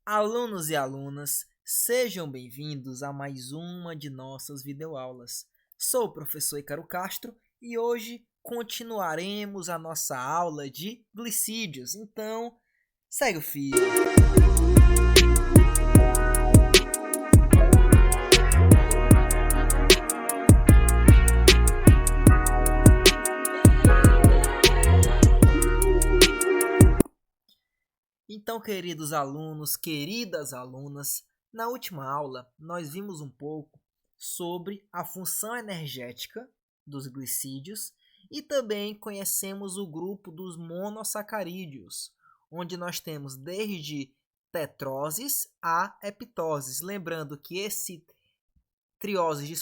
Alunos e alunas, sejam bem-vindos a mais uma de nossas videoaulas. Sou o professor Ícaro Castro e hoje continuaremos a nossa aula de glicídios. Então, segue o fio. Então, queridos alunos, queridas alunas, na última aula nós vimos um pouco sobre a função energética dos glicídios e também conhecemos o grupo dos monossacarídeos, onde nós temos desde tetroses a heptoses. Lembrando que esse triose,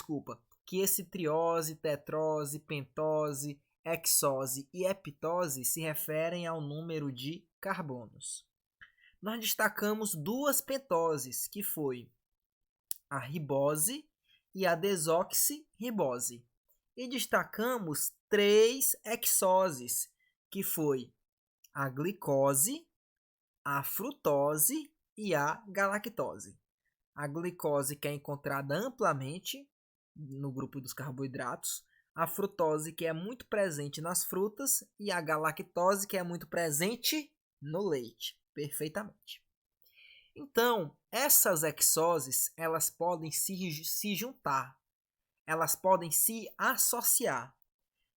tetrose, pentose, hexose e heptose se referem ao número de carbonos. Nós destacamos duas pentoses, que foi a ribose e a desoxirribose. E destacamos três hexoses, que foi a glicose, a frutose e a galactose. A glicose, que é encontrada amplamente no grupo dos carboidratos, a frutose, que é muito presente nas frutas, e a galactose, que é muito presente no leite. Perfeitamente. Então, essas hexoses, elas podem se juntar, elas podem se associar.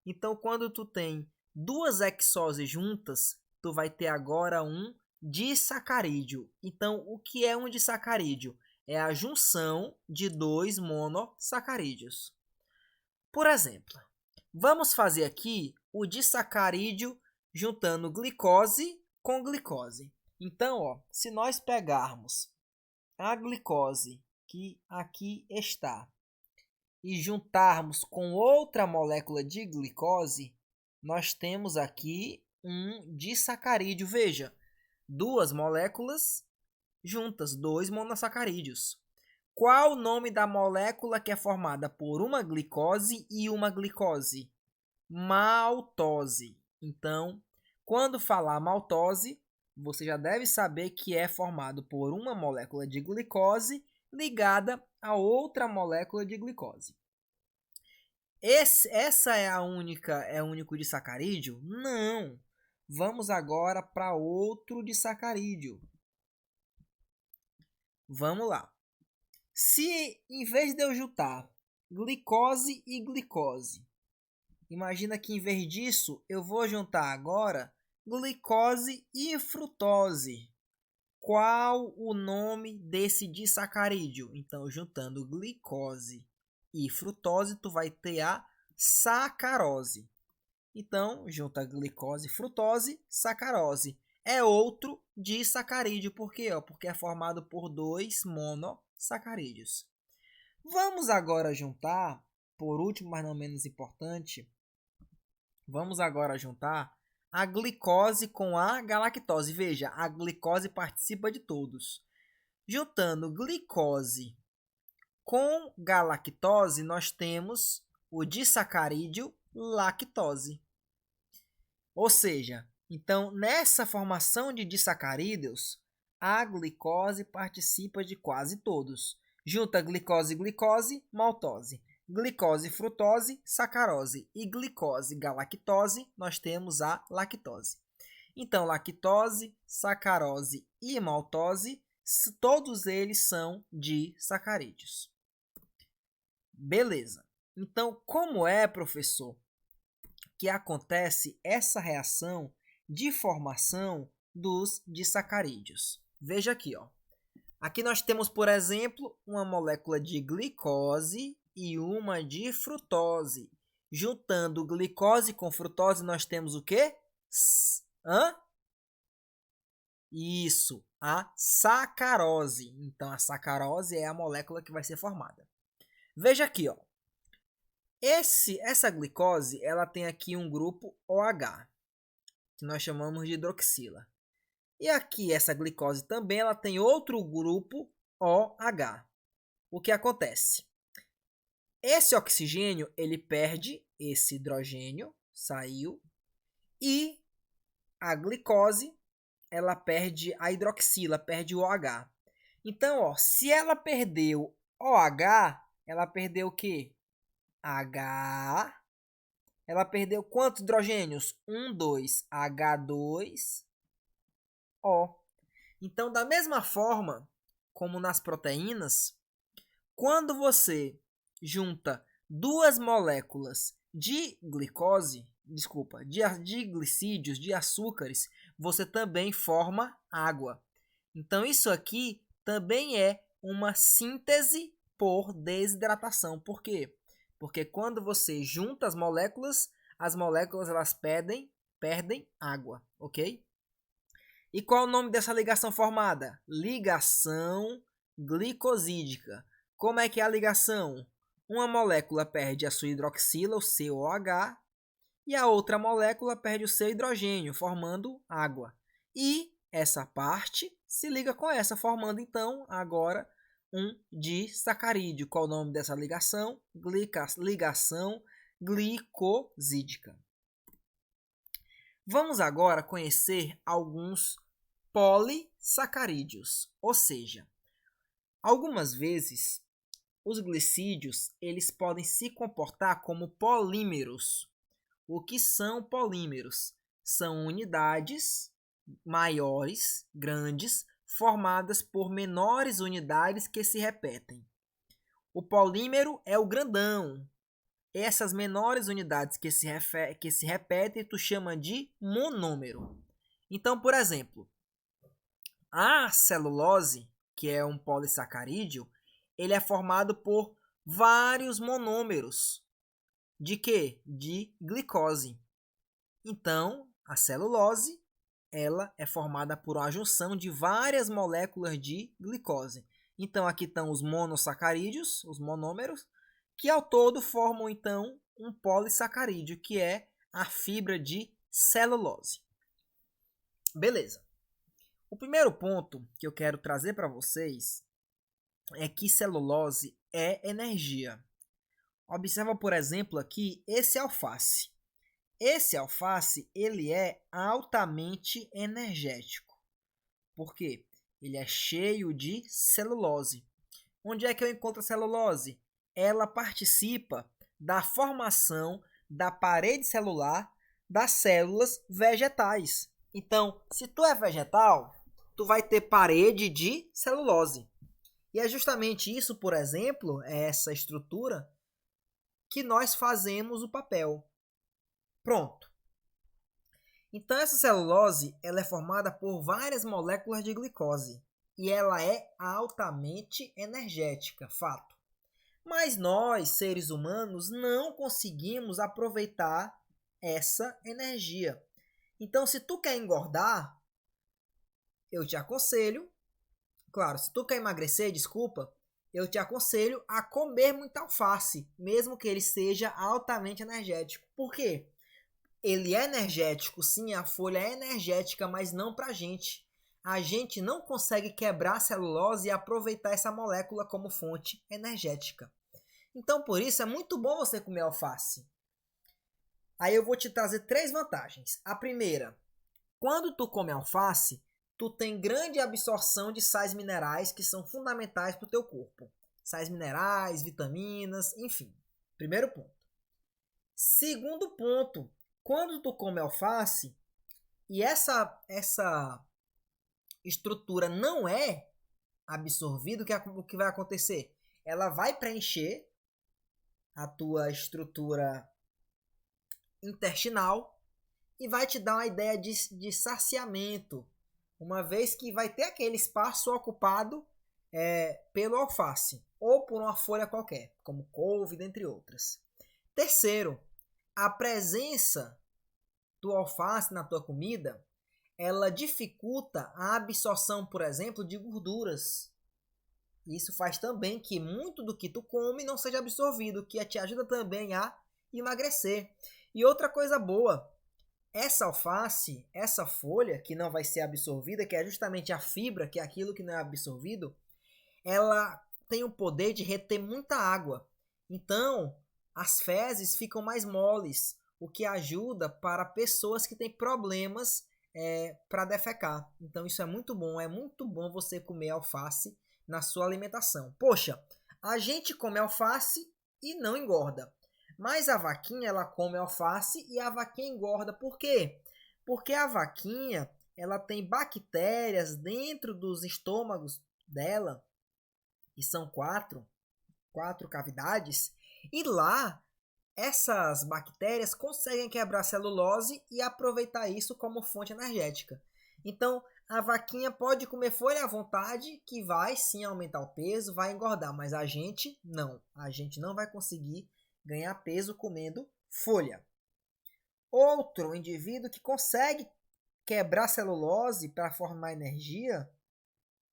Então, quando tu tem duas hexoses juntas, tu vai ter agora um disacarídeo. Então, o que é um disacarídeo? É a junção de dois monossacarídeos. Por exemplo, vamos fazer aqui o disacarídeo juntando glicose com glicose. Então, se nós pegarmos a glicose, que aqui está, e juntarmos com outra molécula de glicose, nós temos aqui um disacarídeo. Veja, duas moléculas juntas, dois monossacarídeos. Qual o nome da molécula que é formada por uma glicose e uma glicose? Maltose. Então, quando falar maltose, você já deve saber que é formado por uma molécula de glicose ligada a outra molécula de glicose. Essa é o único disacarídeo? Não. Vamos agora para outro disacarídeo. Vamos lá. Se em vez de eu juntar glicose e glicose, imagina que em vez disso eu vou juntar agora glicose e frutose. Qual o nome desse disacarídeo? Então, juntando glicose e frutose, tu vai ter a sacarose. Então, junta glicose e frutose, sacarose. É outro disacarídeo. Por quê? Porque é formado por dois monossacarídeos. Vamos agora juntar, por último, mas não menos importante, vamos agora juntar a glicose com a galactose. Veja, a glicose participa de todos. Juntando glicose com galactose, nós temos o disacarídeo lactose. Ou seja, então, nessa formação de disacarídeos, a glicose participa de quase todos. Junta glicose e glicose, maltose. Glicose, frutose, sacarose. E glicose, galactose, nós temos a lactose. Então, lactose, sacarose e maltose, todos eles são disacarídeos. Beleza. Então, como é, professor, que acontece essa reação de formação dos disacarídeos? Veja aqui, ó. Aqui nós temos, por exemplo, uma molécula de glicose e uma de frutose. Juntando glicose com frutose, nós temos o quê? Isso, a sacarose. Então, a sacarose é a molécula que vai ser formada. Veja aqui, ó. Essa glicose, ela tem aqui um grupo OH, que nós chamamos de hidroxila. E aqui, essa glicose também, ela tem outro grupo OH. O que acontece? Esse oxigênio, ele perde esse hidrogênio, saiu, e a glicose, ela perde a hidroxila, perde o OH. Então, ó, se ela perdeu OH, ela perdeu o quê? H. Ela perdeu quantos hidrogênios? 1, 2. H2O. Então, da mesma forma como nas proteínas, quando você junta duas moléculas de glicose, de glicídios, de açúcares, você também forma água. Então, isso aqui também é uma síntese por desidratação. Por quê? Porque quando você junta as moléculas elas perdem água, ok? E qual é o nome dessa ligação formada? Ligação glicosídica. Como é que é a ligação? Uma molécula perde a sua hidroxila, o seu OH, e a outra molécula perde o seu hidrogênio, formando água. E essa parte se liga com essa, formando então agora um disacarídeo. Qual é o nome dessa ligação? Ligação glicosídica. Vamos agora conhecer alguns polissacarídeos, ou seja, algumas vezes os glicídios eles podem se comportar como polímeros. O que são polímeros? São unidades maiores, grandes, formadas por menores unidades que se repetem. O polímero é o grandão. Essas menores unidades que se repetem, tu chama de monômero. Então, por exemplo, a celulose, que é um polissacarídeo, ele é formado por vários monômeros. De quê? De glicose. Então, a celulose, ela é formada por uma junção de várias moléculas de glicose. Então, aqui estão os monossacarídeos, os monômeros, que ao todo formam, então, um polissacarídeo, que é a fibra de celulose. Beleza. O primeiro ponto que eu quero trazer para vocês é que celulose é energia. Observa, por exemplo, aqui esse alface. Esse alface, ele é altamente energético. Por quê? Ele é cheio de celulose. Onde é que eu encontro a celulose? Ela participa da formação da parede celular das células vegetais. Então, se tu é vegetal, tu vai ter parede de celulose. E é justamente isso, por exemplo, essa estrutura que nós fazemos o papel. Pronto. Então essa celulose ela é formada por várias moléculas de glicose e ela é altamente energética, fato. Mas nós, seres humanos, não conseguimos aproveitar essa energia. Então, se tu quer engordar, eu te aconselho, claro, se tu quer emagrecer, desculpa, eu te aconselho a comer muita alface, mesmo que ele seja altamente energético. Por quê? Ele é energético, sim, a folha é energética, mas não pra gente. A gente não consegue quebrar a celulose e aproveitar essa molécula como fonte energética. Então, por isso, é muito bom você comer alface. Aí eu vou te trazer 3 vantagens. A primeira, quando tu come alface, tu tem grande absorção de sais minerais que são fundamentais para o teu corpo. Sais minerais, vitaminas, enfim. Primeiro ponto. Segundo ponto, quando tu come alface e essa estrutura não é absorvida, o que vai acontecer? Ela vai preencher a tua estrutura intestinal e vai te dar uma ideia de saciamento, uma vez que vai ter aquele espaço ocupado pelo alface ou por uma folha qualquer, como couve, dentre outras. Terceiro, a presença do alface na tua comida, ela dificulta a absorção, por exemplo, de gorduras. Isso faz também que muito do que tu come não seja absorvido, que te ajuda também a emagrecer. E outra coisa boa, essa alface, essa folha que não vai ser absorvida, que é justamente a fibra, que é aquilo que não é absorvido, ela tem o poder de reter muita água. Então, as fezes ficam mais moles, o que ajuda para pessoas que têm problemas para defecar. Então isso é muito bom você comer alface na sua alimentação. Poxa, a gente come alface e não engorda. Mas a vaquinha, ela come alface e a vaquinha engorda. Por quê? Porque a vaquinha, ela tem bactérias dentro dos estômagos dela, e são quatro cavidades, e lá essas bactérias conseguem quebrar a celulose e aproveitar isso como fonte energética. Então, a vaquinha pode comer folha à vontade, que vai sim aumentar o peso, vai engordar, mas a gente não. A gente não vai conseguir ganhar peso comendo folha. Outro indivíduo que consegue quebrar celulose para formar energia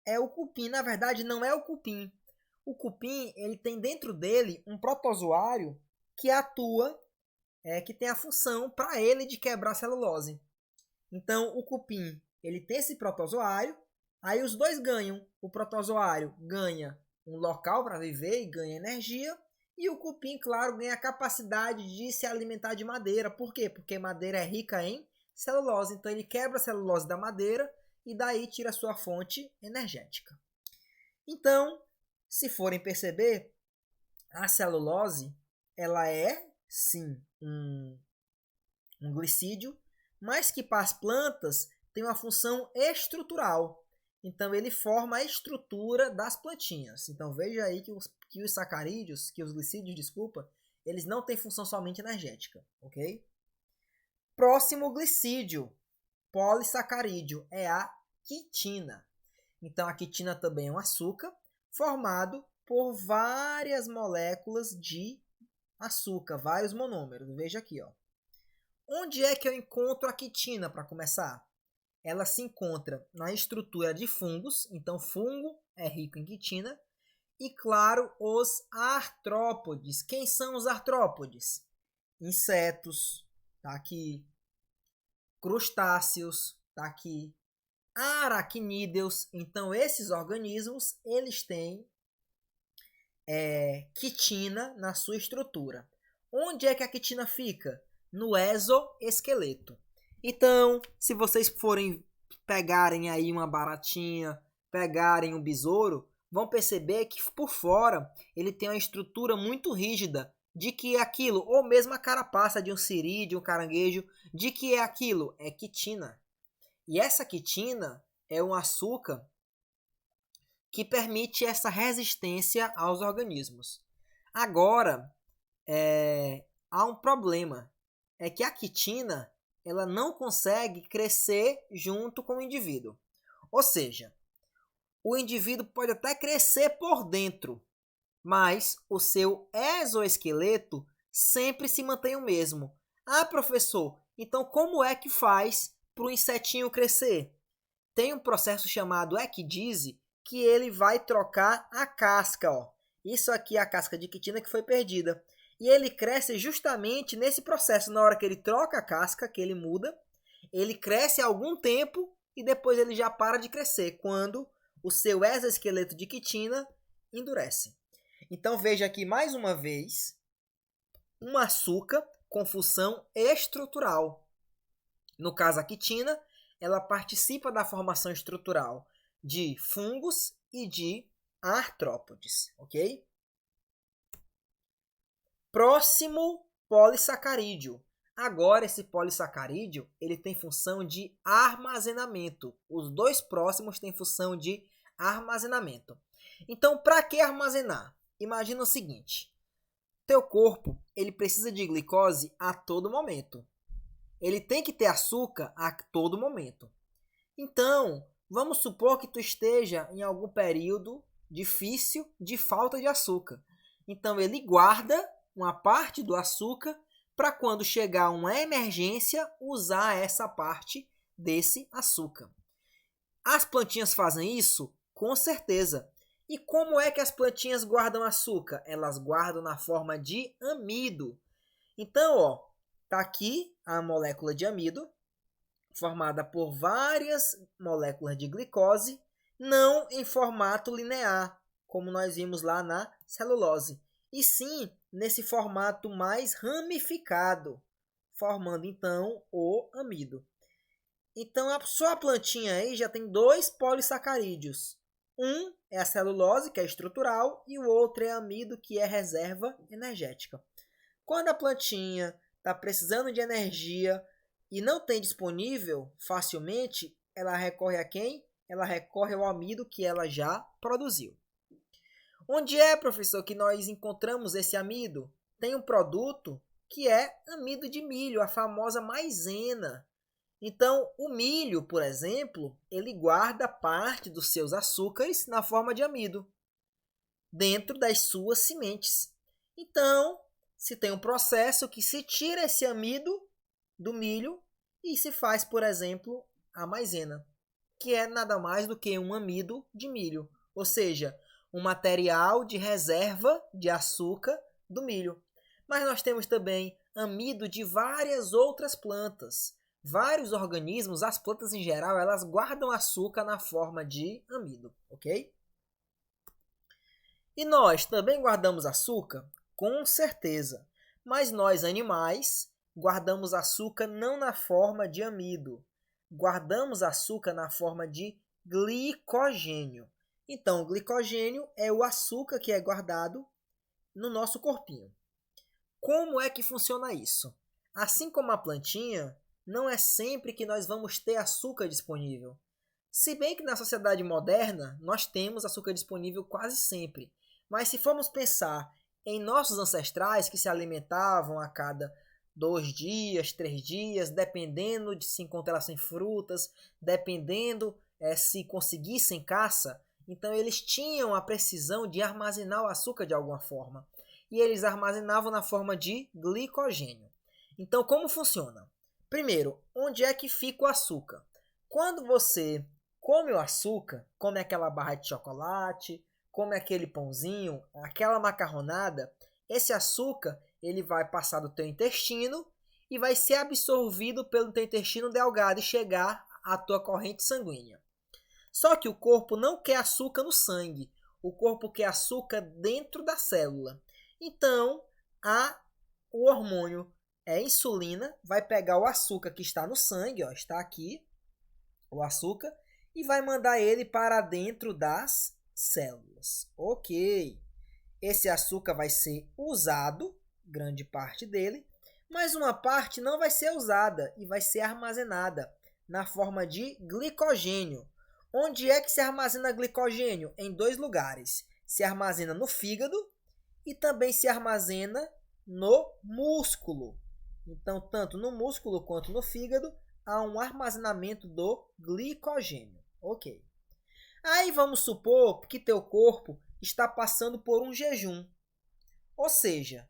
é o cupim. Na verdade, não é o cupim. O cupim, ele tem dentro dele um protozoário que atua, que tem a função para ele de quebrar celulose. Então, o cupim, ele tem esse protozoário, aí os dois ganham. O protozoário ganha um local para viver e ganha energia, e o cupim, claro, ganha a capacidade de se alimentar de madeira. Por quê? Porque madeira é rica em celulose. Então, ele quebra a celulose da madeira e daí tira a sua fonte energética. Então, se forem perceber, a celulose, ela é, sim, um glicídio, mas que para as plantas tem uma função estrutural. Então, ele forma a estrutura das plantinhas. Então, veja aí que os sacarídeos, que os glicídios, desculpa, eles não têm função somente energética, ok? Próximo glicídio, polissacarídeo, é a quitina. Então, a quitina também é um açúcar formado por várias moléculas de açúcar, vários monômeros. Veja aqui, ó. Onde é que eu encontro a quitina, para começar? Ela se encontra na estrutura de fungos, então fungo é rico em quitina, e claro, os artrópodes. Quem são os artrópodes? Insetos, tá aqui. Crustáceos, tá aqui. Aracnídeos. Então, esses organismos, eles têm quitina na sua estrutura. Onde é que a quitina fica? No exoesqueleto. Então, se vocês forem pegarem aí uma baratinha, pegarem um besouro, vão perceber que por fora ele tem uma estrutura muito rígida, de que é aquilo, ou mesmo a carapaça de um siri, de um caranguejo, de que é aquilo? É quitina. E essa quitina é um açúcar que permite essa resistência aos organismos. Agora, há um problema, é que a quitina ela não consegue crescer junto com o indivíduo. Ou seja, o indivíduo pode até crescer por dentro, mas o seu exoesqueleto sempre se mantém o mesmo. Ah, professor, então como é que faz para o insetinho crescer? Tem um processo chamado equidise, que ele vai trocar a casca. Ó. Isso aqui é a casca de quitina que foi perdida. E ele cresce justamente nesse processo. Na hora que ele troca a casca, que ele muda, ele cresce algum tempo e depois ele já para de crescer, quando o seu exoesqueleto de quitina endurece. Então veja aqui mais uma vez um açúcar com função estrutural. No caso, a quitina, ela participa da formação estrutural de fungos e de artrópodes, ok? Próximo polissacarídeo. Agora esse polissacarídeo, ele tem função de armazenamento. Os dois próximos têm função de armazenamento. Então, para que armazenar? Imagina o seguinte: teu corpo, ele precisa de glicose a todo momento. Ele tem que ter açúcar a todo momento. Então, vamos supor que tu esteja em algum período difícil de falta de açúcar. Então, ele guarda uma parte do açúcar para quando chegar uma emergência, usar essa parte desse açúcar. As plantinhas fazem isso? Com certeza. E como é que as plantinhas guardam açúcar? Elas guardam na forma de amido. Então, ó, tá aqui a molécula de amido, formada por várias moléculas de glicose, não em formato linear, como nós vimos lá na celulose, e sim nesse formato mais ramificado, formando então o amido. Então, a sua plantinha aí já tem 2 polissacarídeos. Um é a celulose, que é estrutural, e o outro é amido, que é reserva energética. Quando a plantinha está precisando de energia e não tem disponível facilmente, ela recorre a quem? Ela recorre ao amido que ela já produziu. Onde é, professor, que nós encontramos esse amido? Tem um produto que é amido de milho, a famosa maisena. Então, o milho, por exemplo, ele guarda parte dos seus açúcares na forma de amido, dentro das suas sementes. Então, se tem um processo que se tira esse amido do milho e se faz, por exemplo, a maisena, que é nada mais do que um amido de milho, ou seja, um material de reserva de açúcar do milho. Mas nós temos também amido de várias outras plantas. Vários organismos, as plantas em geral, elas guardam açúcar na forma de amido, ok? E nós também guardamos açúcar? Com certeza. Mas nós, animais, guardamos açúcar não na forma de amido. Guardamos açúcar na forma de glicogênio. Então, o glicogênio é o açúcar que é guardado no nosso corpinho. Como é que funciona isso? Assim como a plantinha, não é sempre que nós vamos ter açúcar disponível. Se bem que na sociedade moderna, nós temos açúcar disponível quase sempre. Mas se formos pensar em nossos ancestrais que se alimentavam a cada 2 dias, 3 dias, dependendo de se encontrassem frutas, dependendo se conseguissem caça, então eles tinham a precisão de armazenar o açúcar de alguma forma. E eles armazenavam na forma de glicogênio. Então, como funciona? Primeiro, onde é que fica o açúcar? Quando você come o açúcar, come aquela barra de chocolate, come aquele pãozinho, aquela macarronada, esse açúcar ele vai passar do teu intestino e vai ser absorvido pelo teu intestino delgado e chegar à tua corrente sanguínea. Só que o corpo não quer açúcar no sangue, o corpo quer açúcar dentro da célula. Então, o hormônio insulina vai pegar o açúcar que está no sangue, ó, está aqui, o açúcar, e vai mandar ele para dentro das células. Ok. Esse açúcar vai ser usado, grande parte dele, mas uma parte não vai ser usada e vai ser armazenada na forma de glicogênio. Onde é que se armazena glicogênio? Em 2 lugares. Se armazena no fígado e também se armazena no músculo. Então, tanto no músculo quanto no fígado, há um armazenamento do glicogênio. Ok. Aí vamos supor que teu corpo está passando por um jejum. Ou seja,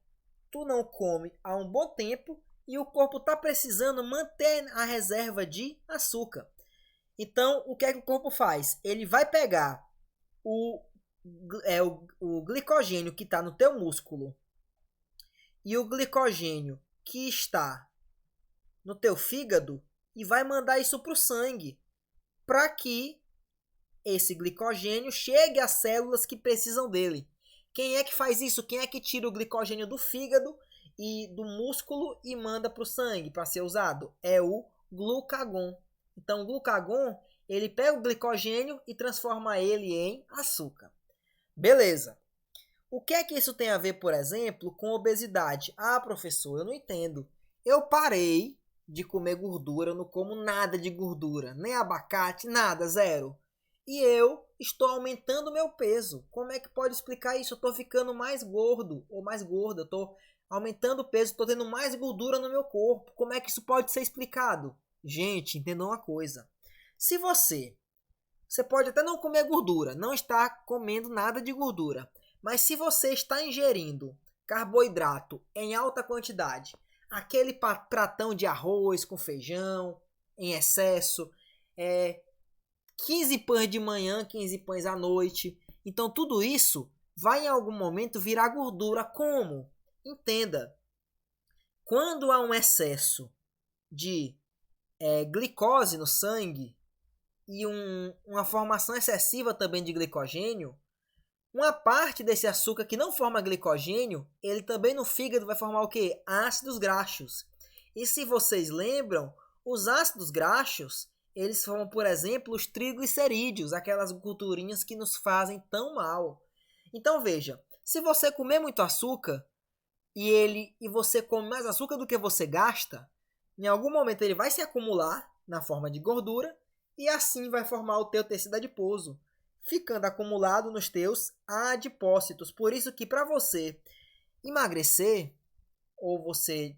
tu não come há um bom tempo e o corpo está precisando manter a reserva de açúcar. Então, o que é que o corpo faz? Ele vai pegar o glicogênio que está no teu músculo e o glicogênio que está no teu fígado e vai mandar isso para o sangue para que esse glicogênio chegue às células que precisam dele. Quem é que faz isso? Quem é que tira o glicogênio do fígado e do músculo e manda para o sangue para ser usado? É o glucagon. Então, o glucagon, ele pega o glicogênio e transforma ele em açúcar. Beleza. O que é que isso tem a ver, por exemplo, com obesidade? Ah, professor, eu não entendo. Eu parei de comer gordura, eu não como nada de gordura, nem abacate, nada, zero. E eu estou aumentando meu peso. Como é que pode explicar isso? Eu estou ficando mais gordo ou mais gorda, eu estou aumentando o peso, estou tendo mais gordura no meu corpo. Como é que isso pode ser explicado? Gente, entenda uma coisa. Se você pode até não comer gordura, não está comendo nada de gordura, mas se você está ingerindo carboidrato em alta quantidade, aquele pratão de arroz com feijão em excesso, 15 pães de manhã, 15 pães à noite, então tudo isso vai em algum momento virar gordura. Como? Entenda, quando há um excesso de glicose no sangue e uma formação excessiva também de glicogênio, uma parte desse açúcar que não forma glicogênio, ele também no fígado vai formar o quê? Ácidos graxos. E se vocês lembram, os ácidos graxos, eles formam, por exemplo, os triglicerídeos, aquelas gordurinhas que nos fazem tão mal. Então veja, se você comer muito açúcar e você come mais açúcar do que você gasta, em algum momento ele vai se acumular na forma de gordura e assim vai formar o teu tecido adiposo, ficando acumulado nos teus adipócitos. Por isso que para você emagrecer ou você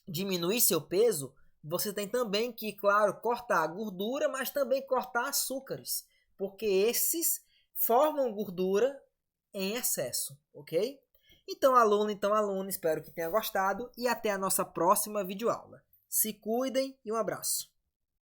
diminuir seu peso, você tem também que, claro, cortar a gordura, mas também cortar açúcares, porque esses formam gordura em excesso, ok? Então, aluno, espero que tenha gostado e até a nossa próxima videoaula. Se cuidem e um abraço.